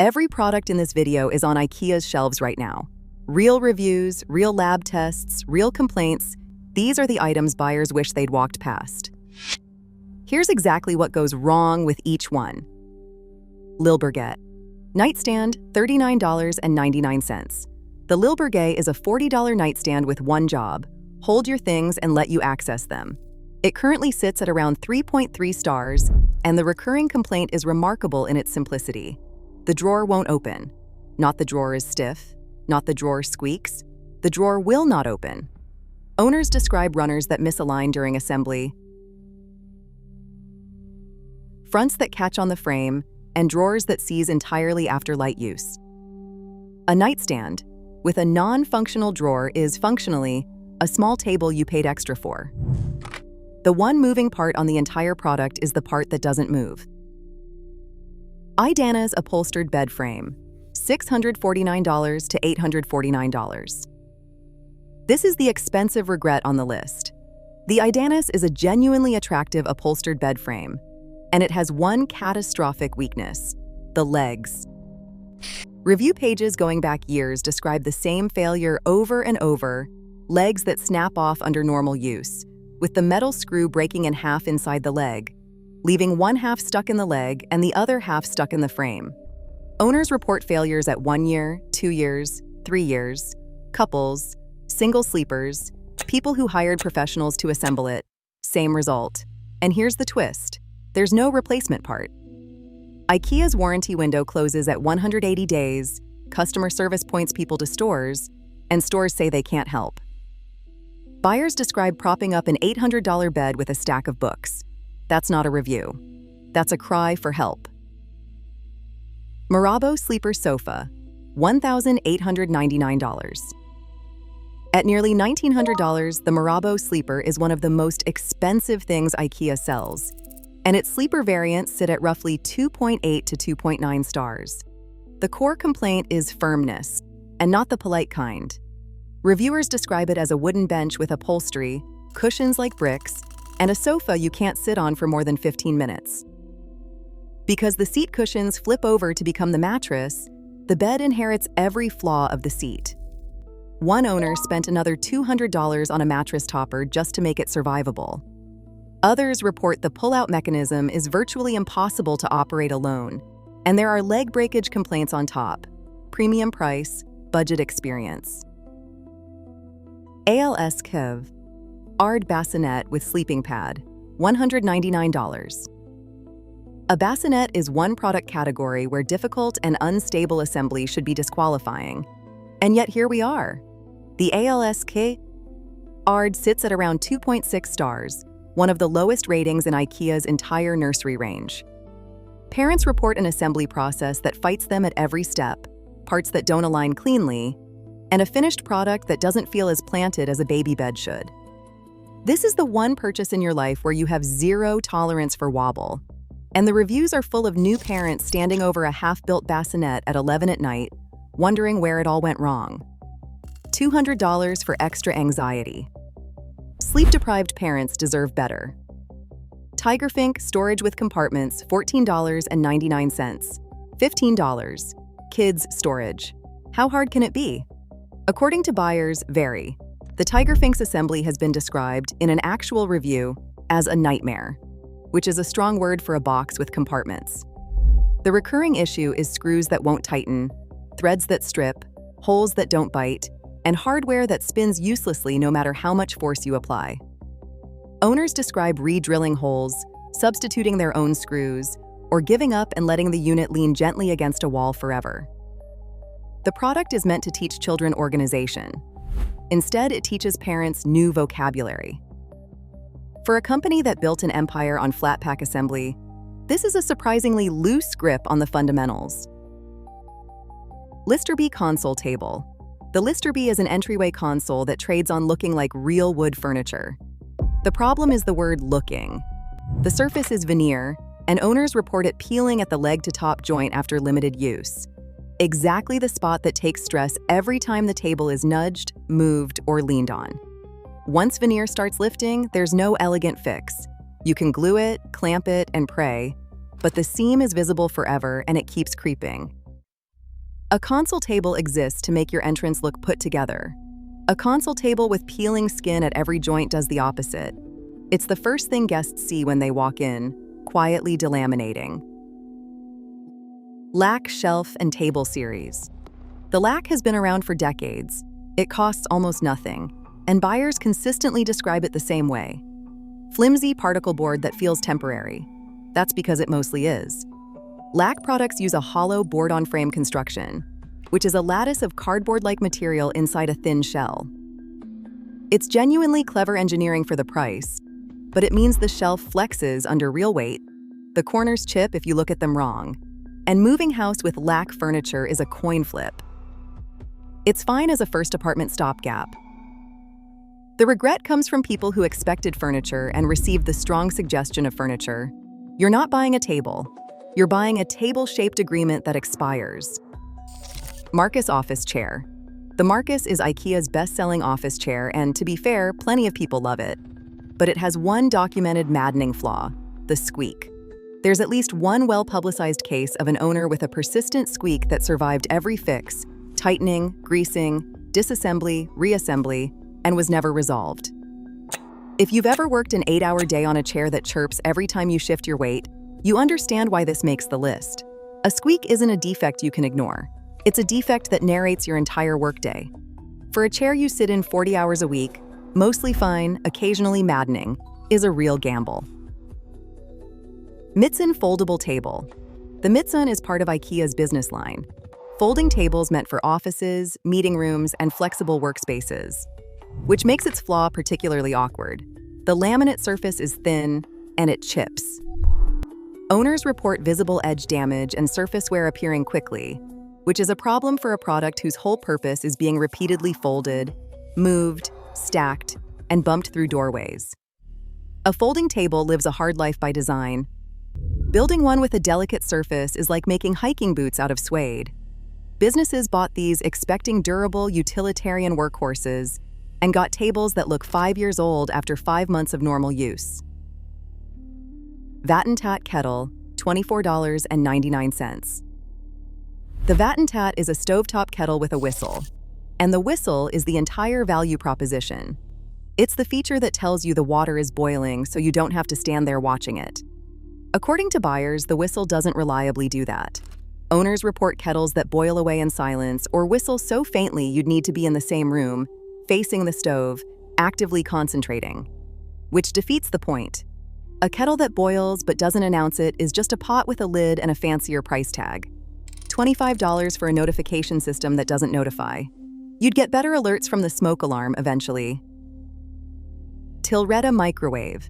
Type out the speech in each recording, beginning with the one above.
Every product in this video is on IKEA's shelves right now. Real reviews, real lab tests, real complaints. These are the items buyers wish they'd walked past. Here's exactly what goes wrong with each one. Liberget. Nightstand, $39.99. The Liberget is a $40 nightstand with one job: hold your things and let you access them. It currently sits at around 3.3 stars, and the recurring complaint is remarkable in its simplicity. The drawer won't open. Not the drawer is stiff, not the drawer squeaks. The drawer will not open. Owners describe runners that misalign during assembly, fronts that catch on the frame, and drawers that seize entirely after light use. A nightstand with a non-functional drawer is functionally a small table you paid extra for. The one moving part on the entire product is the part that doesn't move. Idanäs upholstered bed frame, $649 to $849. This is the expensive regret on the list. The Idanäs is a genuinely attractive upholstered bed frame, and it has one catastrophic weakness: the legs. Review pages going back years describe the same failure over and over: legs that snap off under normal use, with the metal screw breaking in half inside the leg, leaving one half stuck in the leg and the other half stuck in the frame. Owners report failures at 1 year, 2 years, 3 years, couples, single sleepers, people who hired professionals to assemble it. Same result. And here's the twist: there's no replacement part. IKEA's warranty window closes at 180 days, customer service points people to stores, and stores say they can't help. Buyers describe propping up an $800 bed with a stack of books. That's not a review. That's a cry for help. Morabo sleeper sofa, $1,899. At nearly $1,900, the Morabo sleeper is one of the most expensive things IKEA sells, and its sleeper variants sit at roughly 2.8 to 2.9 stars. The core complaint is firmness, and not the polite kind. Reviewers describe it as a wooden bench with upholstery, cushions like bricks, and a sofa you can't sit on for more than 15 minutes. Because the seat cushions flip over to become the mattress, the bed inherits every flaw of the seat. One owner spent another $200 on a mattress topper just to make it survivable. Others report the pull-out mechanism is virtually impossible to operate alone, and there are leg breakage complaints on top. Premium price, budget experience. Alskvärd. Ard bassinet with sleeping pad, $199. A bassinet is one product category where difficult and unstable assembly should be disqualifying. And yet here we are. The Alskvärd Ard sits at around 2.6 stars, one of the lowest ratings in IKEA's entire nursery range. Parents report an assembly process that fights them at every step, parts that don't align cleanly, and a finished product that doesn't feel as planted as a baby bed should. This is the one purchase in your life where you have zero tolerance for wobble, and the reviews are full of new parents standing over a half-built bassinet at 11 at night, wondering where it all went wrong. $200 for extra anxiety. Sleep-deprived parents deserve better. Tigerfink storage with compartments, $14.99. $15. Kids storage. How hard can it be? According to buyers, vary. The Tigerfink's assembly has been described in an actual review as a nightmare, which is a strong word for a box with compartments. The recurring issue is screws that won't tighten, threads that strip, holes that don't bite, and hardware that spins uselessly no matter how much force you apply. Owners describe re-drilling holes, substituting their own screws, or giving up and letting the unit lean gently against a wall forever. The product is meant to teach children organization. Instead, it teaches parents new vocabulary. For a company that built an empire on flat pack assembly, this is a surprisingly loose grip on the fundamentals. Liststerb console table. The Liststerb is an entryway console that trades on looking like real wood furniture. The problem is the word looking. The surface is veneer, and owners report it peeling at the leg-to-top joint after limited use. Exactly the spot that takes stress every time the table is nudged, moved, or leaned on. Once veneer starts lifting, there's no elegant fix. You can glue it, clamp it, and pray, but the seam is visible forever and it keeps creeping. A console table exists to make your entrance look put together. A console table with peeling skin at every joint does the opposite. It's the first thing guests see when they walk in, quietly delaminating. Lac Shelf and Table Series. The Lac has been around for decades. It costs almost nothing, and buyers consistently describe it the same way. Flimsy particle board that feels temporary. That's because it mostly is. Lac products use a hollow board-on-frame construction, which is a lattice of cardboard-like material inside a thin shell. It's genuinely clever engineering for the price, but it means the shelf flexes under real weight, the corners chip if you look at them wrong, and moving house with Lac furniture is a coin flip. It's fine as a first apartment stopgap. The regret comes from people who expected furniture and received the strong suggestion of furniture. You're not buying a table. You're buying a table-shaped agreement that expires. Marcus Office Chair. The Marcus is IKEA's best-selling office chair, and to be fair, plenty of people love it. But it has one documented maddening flaw: the squeak. There's at least one well-publicized case of an owner with a persistent squeak that survived every fix, tightening, greasing, disassembly, reassembly, and was never resolved. If you've ever worked an 8-hour day on a chair that chirps every time you shift your weight, you understand why this makes the list. A squeak isn't a defect you can ignore. It's a defect that narrates your entire workday. For a chair you sit in 40 hours a week, mostly fine, occasionally maddening, is a real gamble. Mittzon Foldable Table. The Mittzon is part of IKEA's business line. Folding tables meant for offices, meeting rooms, and flexible workspaces, which makes its flaw particularly awkward. The laminate surface is thin, and it chips. Owners report visible edge damage and surface wear appearing quickly, which is a problem for a product whose whole purpose is being repeatedly folded, moved, stacked, and bumped through doorways. A folding table lives a hard life by design. Building one with a delicate surface is like making hiking boots out of suede. Businesses bought these expecting durable, utilitarian workhorses and got tables that look 5 years old after 5 months of normal use. Vatent kettle, $24.99. The Vatent is a stovetop kettle with a whistle, and the whistle is the entire value proposition. It's the feature that tells you the water is boiling so you don't have to stand there watching it. According to buyers, the whistle doesn't reliably do that. Owners report kettles that boil away in silence or whistle so faintly you'd need to be in the same room, facing the stove, actively concentrating, which defeats the point. A kettle that boils but doesn't announce it is just a pot with a lid and a fancier price tag. $25 for a notification system that doesn't notify. You'd get better alerts from the smoke alarm eventually. Tretta microwave.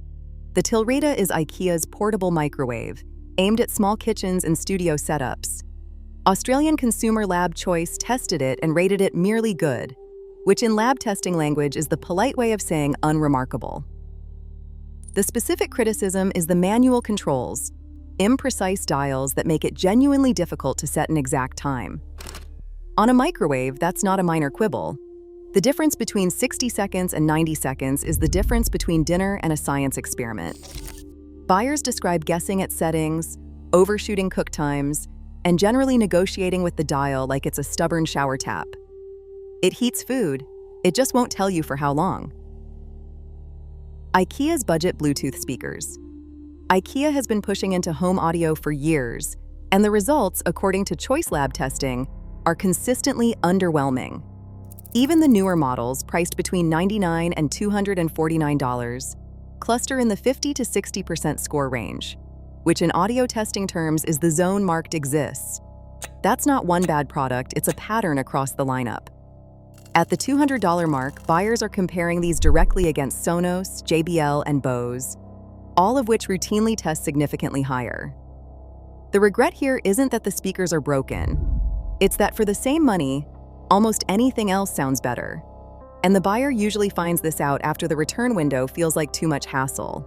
The Tretta is IKEA's portable microwave, aimed at small kitchens and studio setups. Australian Consumer Lab Choice tested it and rated it merely good, which in lab testing language is the polite way of saying unremarkable. The specific criticism is the manual controls, imprecise dials that make it genuinely difficult to set an exact time. On a microwave, that's not a minor quibble. The difference between 60 seconds and 90 seconds is the difference between dinner and a science experiment. Buyers describe guessing at settings, overshooting cook times, and generally negotiating with the dial like it's a stubborn shower tap. It heats food, it just won't tell you for how long. IKEA's budget Bluetooth speakers. IKEA has been pushing into home audio for years, and the results, according to Choice Lab testing, are consistently underwhelming. Even the newer models, priced between $99 and $249, cluster in the 50 to 60% score range, which in audio testing terms is the zone marked exists. That's not one bad product, it's a pattern across the lineup. At the $200 mark, buyers are comparing these directly against Sonos, JBL, and Bose, all of which routinely test significantly higher. The regret here isn't that the speakers are broken. It's that for the same money, almost anything else sounds better. And the buyer usually finds this out after the return window feels like too much hassle.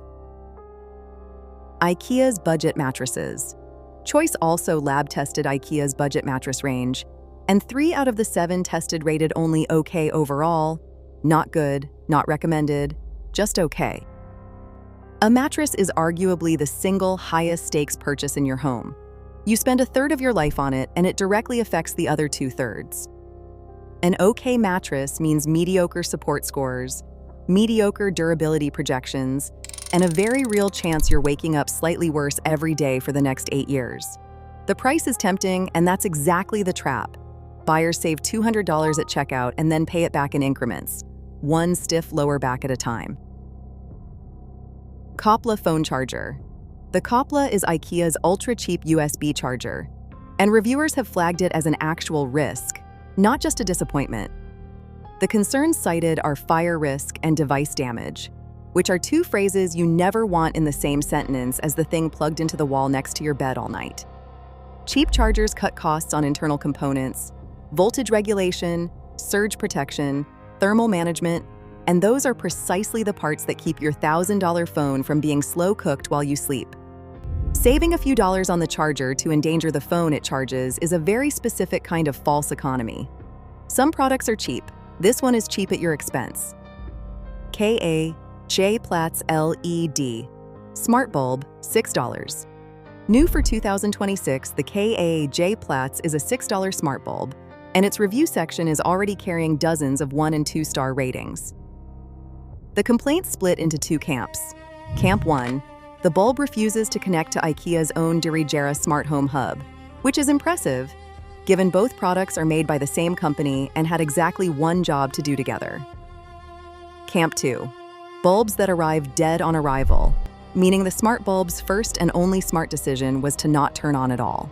IKEA's budget mattresses. Choice also lab-tested IKEA's budget mattress range, and 3 out of the 7 tested rated only okay overall, not good, not recommended, just okay. A mattress is arguably the single highest stakes purchase in your home. You spend a third of your life on it, and it directly affects the other two-thirds. An okay mattress means mediocre support scores, mediocre durability projections, and a very real chance you're waking up slightly worse every day for the next 8 years. The price is tempting, and that's exactly the trap. Buyers save $200 at checkout and then pay it back in increments, one stiff lower back at a time. Koppla phone charger. The Koppla is IKEA's ultra-cheap USB charger, and reviewers have flagged it as an actual risk, not just a disappointment. The concerns cited are fire risk and device damage, which are two phrases you never want in the same sentence as the thing plugged into the wall next to your bed all night. Cheap chargers cut costs on internal components, voltage regulation, surge protection, thermal management, and those are precisely the parts that keep your $1,000 phone from being slow-cooked while you sleep. Saving a few dollars on the charger to endanger the phone it charges is a very specific kind of false economy. Some products are cheap. This one is cheap at your expense. Kajplats LED Smart Bulb, $6. New for 2026, the Kajplats is a $6 smart bulb, and its review section is already carrying dozens of 1- and 2-star ratings. The complaints split into two camps. Camp 1, the bulb refuses to connect to IKEA's own Dirigera smart home hub, which is impressive, given both products are made by the same company and had exactly one job to do together. Camp 2, bulbs that arrive dead on arrival, meaning the smart bulb's first and only smart decision was to not turn on at all.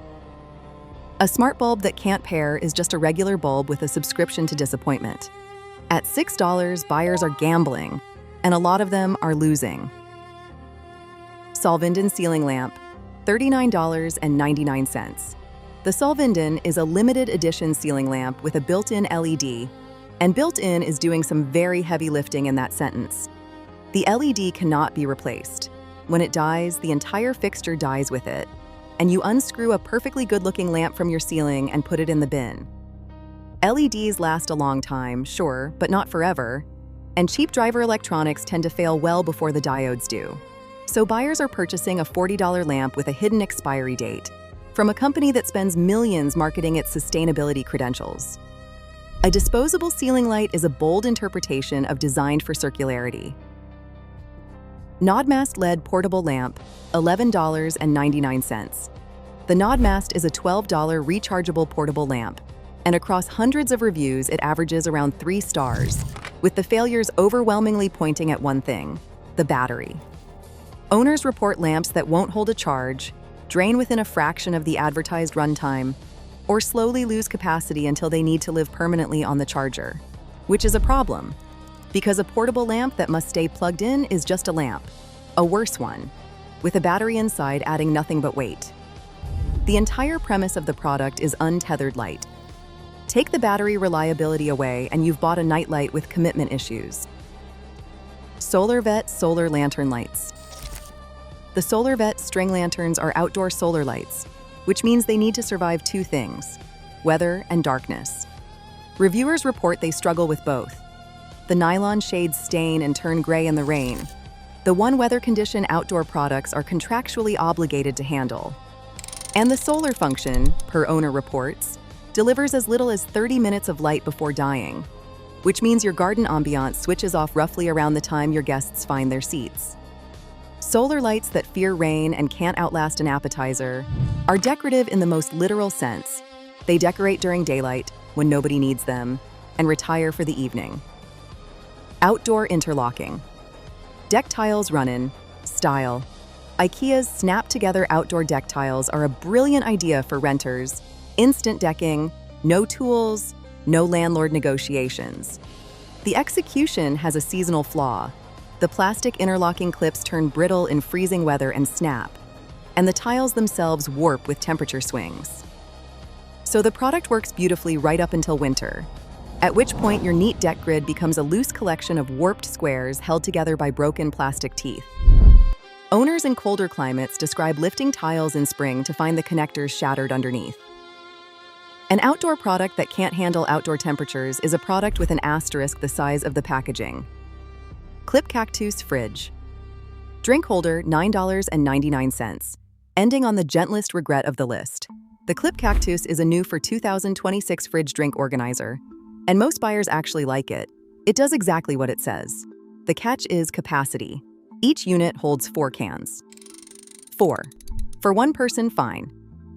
A smart bulb that can't pair is just a regular bulb with a subscription to disappointment. At $6, buyers are gambling, and a lot of them are losing. Salvent ceiling lamp, $39.99. The Salvent is a limited edition ceiling lamp with a built-in LED, and built-in is doing some very heavy lifting in that sentence. The LED cannot be replaced. When it dies, the entire fixture dies with it, and you unscrew a perfectly good-looking lamp from your ceiling and put it in the bin. LEDs last a long time, sure, but not forever, and cheap driver electronics tend to fail well before the diodes do. So buyers are purchasing a $40 lamp with a hidden expiry date from a company that spends millions marketing its sustainability credentials. A disposable ceiling light is a bold interpretation of designed for circularity. Nodmastled portable lamp, $11.99. The Nodmast is a $12 rechargeable portable lamp, and across hundreds of reviews it averages around 3 stars, with the failures overwhelmingly pointing at one thing: the battery. Owners report lamps that won't hold a charge, drain within a fraction of the advertised runtime, or slowly lose capacity until they need to live permanently on the charger, which is a problem, because a portable lamp that must stay plugged in is just a lamp, a worse one, with a battery inside adding nothing but weight. The entire premise of the product is untethered light. Take the battery reliability away and you've bought a nightlight with commitment issues. Solarvet solar lantern lights. The Solarvet string lanterns are outdoor solar lights, which means they need to survive two things: weather and darkness. Reviewers report they struggle with both. The nylon shades stain and turn gray in the rain. The one weather condition outdoor products are contractually obligated to handle. And the solar function, per owner reports, delivers as little as 30 minutes of light before dying, which means your garden ambiance switches off roughly around the time your guests find their seats. Solar lights that fear rain and can't outlast an appetizer are decorative in the most literal sense. They decorate during daylight, when nobody needs them, and retire for the evening. Outdoor interlocking. Deck tiles Runnen, style. IKEA's snap-together outdoor deck tiles are a brilliant idea for renters. Instant decking, no tools, no landlord negotiations. The execution has a seasonal flaw. The plastic interlocking clips turn brittle in freezing weather and snap, and the tiles themselves warp with temperature swings. So the product works beautifully right up until winter, at which point your neat deck grid becomes a loose collection of warped squares held together by broken plastic teeth. Owners in colder climates describe lifting tiles in spring to find the connectors shattered underneath. An outdoor product that can't handle outdoor temperatures is a product with an asterisk the size of the packaging. Klippkaktus fridge. Drink holder, $9.99. ending on the gentlest regret of the list. The Klippkaktus is a new for 2026 fridge drink organizer, and most buyers actually like it. It does exactly what it says. The catch is capacity. Each unit holds 4 cans. 4. For one person, fine.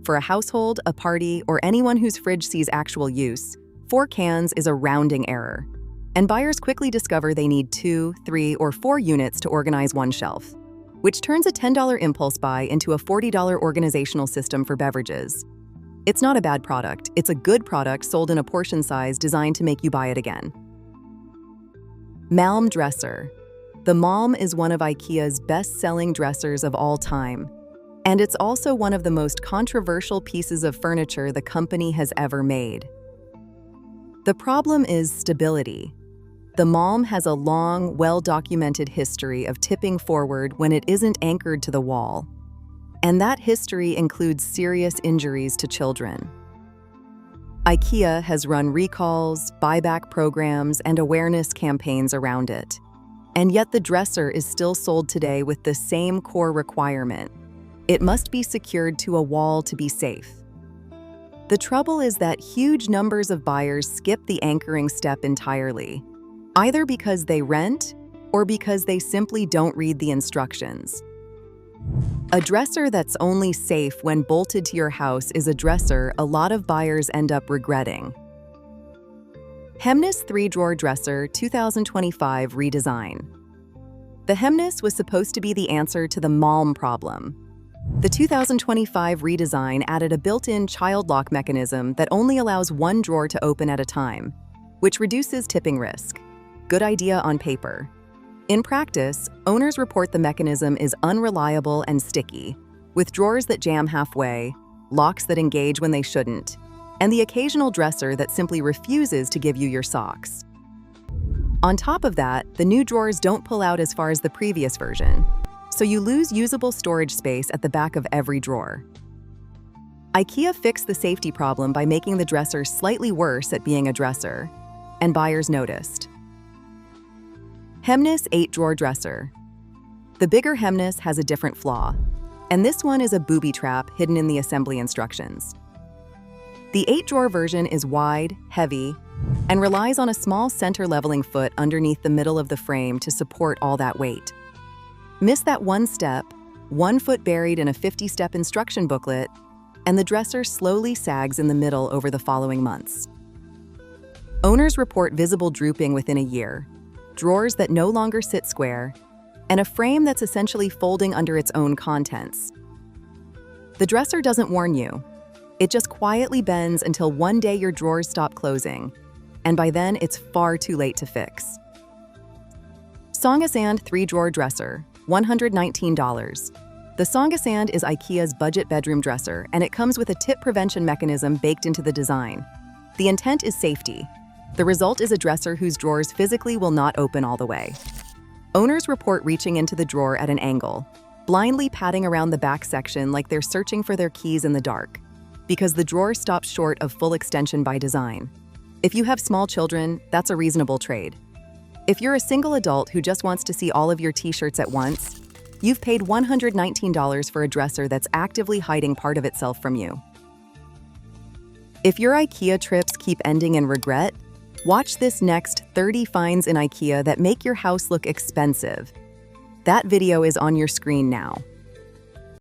For a household, a party, or anyone whose fridge sees actual use, 4 cans is a rounding error. And buyers quickly discover they need 2, 3, or 4 units to organize one shelf, which turns a $10 impulse buy into a $40 organizational system for beverages. It's not a bad product, it's a good product sold in a portion size designed to make you buy it again. Malm dresser. The Malm is one of IKEA's best-selling dressers of all time, and it's also one of the most controversial pieces of furniture the company has ever made. The problem is stability. The Malm has a long, well-documented history of tipping forward when it isn't anchored to the wall. And that history includes serious injuries to children. IKEA has run recalls, buyback programs, and awareness campaigns around it. And yet the dresser is still sold today with the same core requirement. It must be secured to a wall to be safe. The trouble is that huge numbers of buyers skip the anchoring step entirely, either because they rent or because they simply don't read the instructions. A dresser that's only safe when bolted to your house is a dresser a lot of buyers end up regretting. Hemnes 3-drawer dresser 2025 redesign. The Hemnes was supposed to be the answer to the Malm problem. The 2025 redesign added a built-in child lock mechanism that only allows one drawer to open at a time, which reduces tipping risk. Good idea on paper. In practice, owners report the mechanism is unreliable and sticky, with drawers that jam halfway, locks that engage when they shouldn't, and the occasional dresser that simply refuses to give you your socks. On top of that, the new drawers don't pull out as far as the previous version, so you lose usable storage space at the back of every drawer. IKEA fixed the safety problem by making the dresser slightly worse at being a dresser, and buyers noticed. Hemnes 8-drawer dresser. The bigger Hemnes has a different flaw, and this one is a booby trap hidden in the assembly instructions. The 8-drawer version is wide, heavy, and relies on a small center leveling foot underneath the middle of the frame to support all that weight. Miss that one step, 1 foot buried in a 50-step instruction booklet, and the dresser slowly sags in the middle over the following months. Owners report visible drooping within a year, drawers that no longer sit square, and a frame that's essentially folding under its own contents. The dresser doesn't warn you. It just quietly bends until one day your drawers stop closing, and by then it's far too late to fix. Songesand 3-drawer dresser, $119. The Songesand is IKEA's budget bedroom dresser, and it comes with a tip prevention mechanism baked into the design. The intent is safety. The result is a dresser whose drawers physically will not open all the way. Owners report reaching into the drawer at an angle, blindly patting around the back section like they're searching for their keys in the dark, because the drawer stops short of full extension by design. If you have small children, that's a reasonable trade. If you're a single adult who just wants to see all of your t-shirts at once, you've paid $119 for a dresser that's actively hiding part of itself from you. If your IKEA trips keep ending in regret, watch this next 30 finds in IKEA that make your house look expensive. That video is on your screen now.